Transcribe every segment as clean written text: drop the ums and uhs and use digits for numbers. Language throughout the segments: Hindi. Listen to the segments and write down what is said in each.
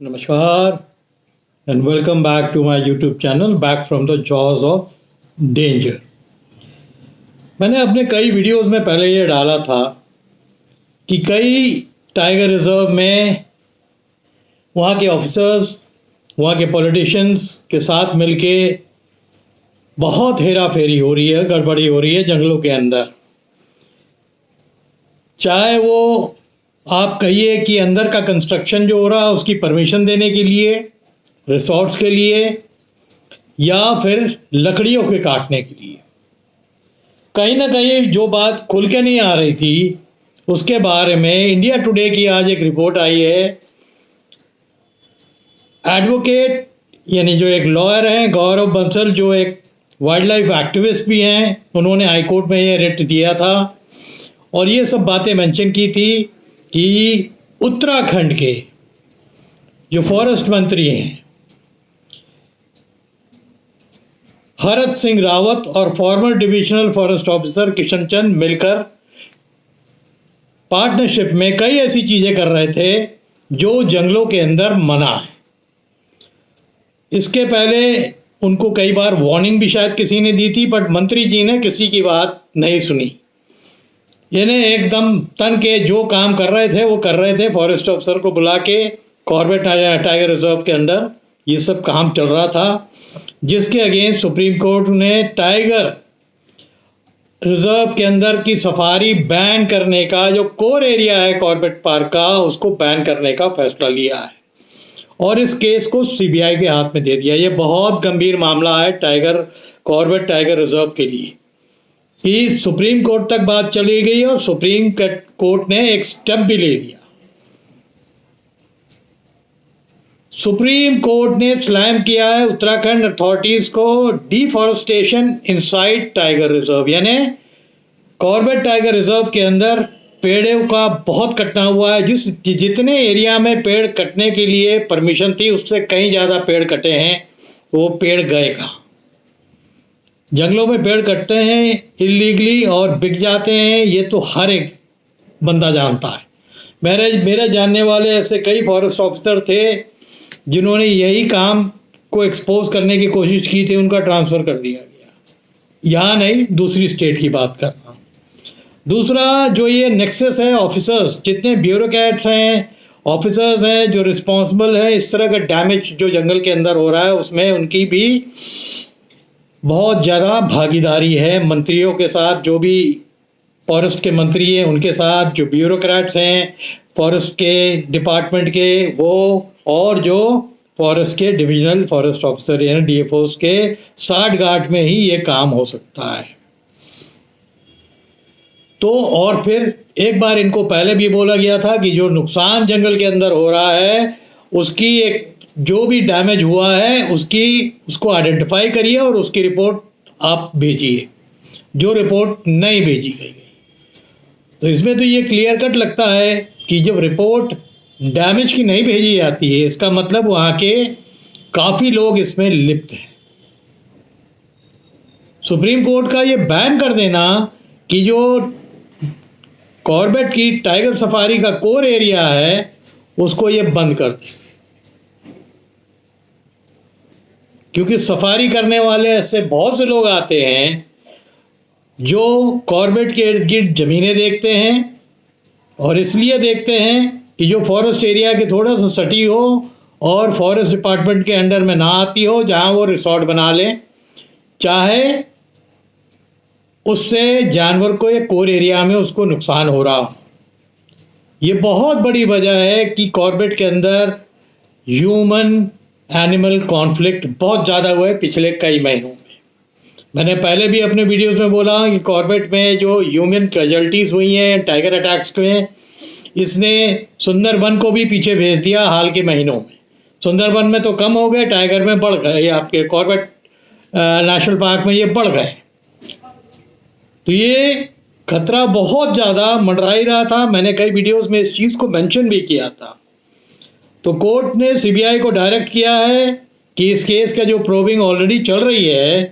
Namaskar and welcome back to my YouTube channel back from the jaws of danger। मैंने अपने कई वीडियोस में पहले ये डाला था कि कई टाइगर रिजर्व में वहाँ के ऑफिसर्स, वहाँ के पॉलिटिशियंस के साथ मिलके बहुत हेरा फेरी हो रही है, गड़बड़ी हो रही है जंगलों के अंदर। चाहे वो आप कहिए कि अंदर का कंस्ट्रक्शन जो हो रहा है उसकी परमिशन देने के लिए, रिसोर्ट्स के लिए, या फिर लकड़ियों के काटने के लिए। कहीं ना कहीं जो बात खुल के नहीं आ रही थी उसके बारे में इंडिया टुडे की आज एक रिपोर्ट आई है। एडवोकेट यानी जो एक लॉयर हैं गौरव बंसल, जो एक वाइल्ड लाइफ एक्टिविस्ट भी हैं, उन्होंने हाई कोर्ट में ये रिट दिया था और ये सब बातें मेंशन की थी कि उत्तराखंड के जो फॉरेस्ट मंत्री हैं हरक सिंह रावत और former divisional forest officer Kishan Chand मिलकर पार्टनरशिप में कई ऐसी चीज़ें कर रहे थे जो जंगलों के अंदर मना है। इसके पहले उनको कई बार वार्निंग भी शायद किसी ने दी थी, बट मंत्री जी ने किसी की बात नहीं सुनी। इन्हें एकदम तन के जो काम कर रहे थे वो कर रहे थे। फॉरेस्ट ऑफिसर को बुला के कॉर्बेट टाइगर रिजर्व के अंदर ये सब काम चल रहा था, जिसके अगेंस्ट सुप्रीम कोर्ट ने टाइगर रिजर्व के अंदर की सफारी बैन करने का, जो कोर एरिया है कॉर्बेट पार्क का, उसको बैन करने का फैसला लिया है और इस केस को सीबीआई के हाथ में दे दिया। ये बहुत गंभीर मामला है कॉर्बेट टाइगर रिजर्व के लिए कि सुप्रीम कोर्ट तक बात चली गई और सुप्रीम कोर्ट ने एक स्टेप भी ले लिया। सुप्रीम कोर्ट ने स्लैम किया है उत्तराखंड अथॉरिटीज को डिफॉरेस्टेशन इनसाइड टाइगर रिजर्व, यानी कॉर्बेट टाइगर रिजर्व के अंदर पेड़ों का बहुत कटना हुआ है। जितने एरिया में पेड़ कटने के लिए परमिशन थी उससे कहीं ज़्यादा पेड़ कटे हैं। वो पेड़ गए कहाँ? जंगलों में पेड़ कटते हैं इलीगली और बिक जाते हैं, ये तो हर एक बंदा जानता है। मेरे जानने वाले ऐसे कई फॉरेस्ट ऑफिसर थे जिन्होंने यही काम को एक्सपोज करने की कोशिश की थी, उनका ट्रांसफ़र कर दिया गया। यहाँ नहीं, दूसरी स्टेट की बात कर रहा हूँ। दूसरा जो ये नेक्सस है, ऑफिसर्स जितने ब्यूरोक्रेट्स हैं, ऑफिसर्स हैं जो रिस्पॉन्सिबल हैं इस तरह का डैमेज जो जंगल के अंदर हो रहा है, उसमें उनकी भी बहुत ज़्यादा भागीदारी है। मंत्रियों के साथ, जो भी फॉरेस्ट के मंत्री हैं उनके साथ, जो ब्यूरोक्रेट्स हैं फॉरेस्ट के डिपार्टमेंट के वो, और जो फॉरेस्ट के डिविजनल फॉरेस्ट ऑफिसर यानी डीएफओस के साठ गांठ में ही ये काम हो सकता है। तो और फिर एक बार इनको पहले भी बोला गया था कि जो नुकसान जंगल के अंदर हो रहा है उसकी एक, जो भी डैमेज हुआ है उसको आइडेंटिफाई करिए और उसकी रिपोर्ट आप भेजिए। जो रिपोर्ट नहीं भेजी गई, तो इसमें तो ये क्लियर कट लगता है कि जब रिपोर्ट डैमेज की नहीं भेजी जाती है इसका मतलब वहाँ के काफ़ी लोग इसमें लिप्त हैं। सुप्रीम कोर्ट का ये बैन कर देना कि जो कॉर्बेट की टाइगर सफारी का कोर एरिया है उसको ये बंद कर दे, क्योंकि सफारी करने वाले ऐसे बहुत से लोग आते हैं जो कॉर्बेट के इर्द गिर्द ज़मीनें देखते हैं और इसलिए देखते हैं कि जो फॉरेस्ट एरिया के थोड़ा सा सटी हो और फॉरेस्ट डिपार्टमेंट के अंडर में ना आती हो, जहाँ वो रिसोर्ट बना लें, चाहे उससे जानवर को या कोर एरिया में उसको नुकसान हो रहा हो। ये बहुत बड़ी वजह है कि कॉर्बेट के अंदर ह्यूमन एनिमल कॉन्फ्लिक्ट बहुत ज़्यादा हुआ है पिछले कई महीनों में। मैंने पहले भी अपने वीडियोस में बोला कि कॉर्बेट में जो ह्यूमन कैजुअल्टीज़ हुई हैं टाइगर अटैक्स में, इसने सुंदरबन को भी पीछे भेज दिया हाल के महीनों में। सुंदरबन में तो कम हो गए, टाइगर में बढ़ गए, आपके कॉर्बेट नेशनल पार्क में ये बढ़ गए। तो ये खतरा बहुत ज़्यादा मंडरा ही रहा था। मैंने कई वीडियोस में इस चीज़ को मेंशन भी किया था। तो कोर्ट ने सीबीआई को डायरेक्ट किया है कि इस केस का जो प्रोबिंग ऑलरेडी चल रही है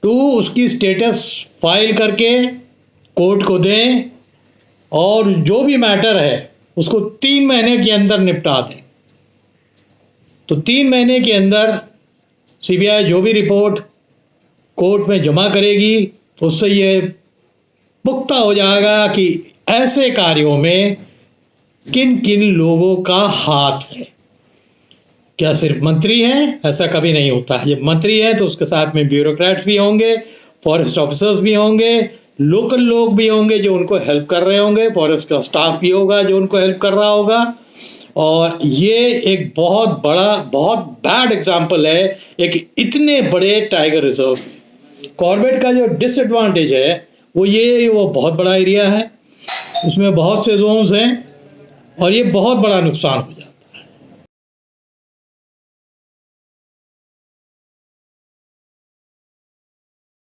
तो उसकी स्टेटस फाइल करके कोर्ट को दें और जो भी मैटर है उसको 3 महीने के अंदर निपटा दें। तो 3 महीने के अंदर सीबीआई जो भी रिपोर्ट कोर्ट में जमा करेगी उससे ये पुख्ता हो जाएगा कि ऐसे कार्यों में किन किन लोगों का हाथ है। क्या सिर्फ मंत्री हैं? ऐसा कभी नहीं होता है। जब मंत्री हैं तो उसके साथ में ब्यूरोक्रेट्स भी होंगे, फॉरेस्ट ऑफिसर्स भी होंगे, लोकल लोग भी होंगे जो उनको हेल्प कर रहे होंगे, फॉरेस्ट का स्टाफ भी होगा जो उनको हेल्प कर रहा होगा। और ये एक बहुत बड़ा, बहुत बैड एग्जाम्पल है एक इतने बड़े टाइगर रिजर्व। कॉर्बेट का जो डिसएडवांटेज है वो बहुत बड़ा एरिया है, उसमें बहुत से जोन्स हैं और ये बहुत बड़ा नुकसान हो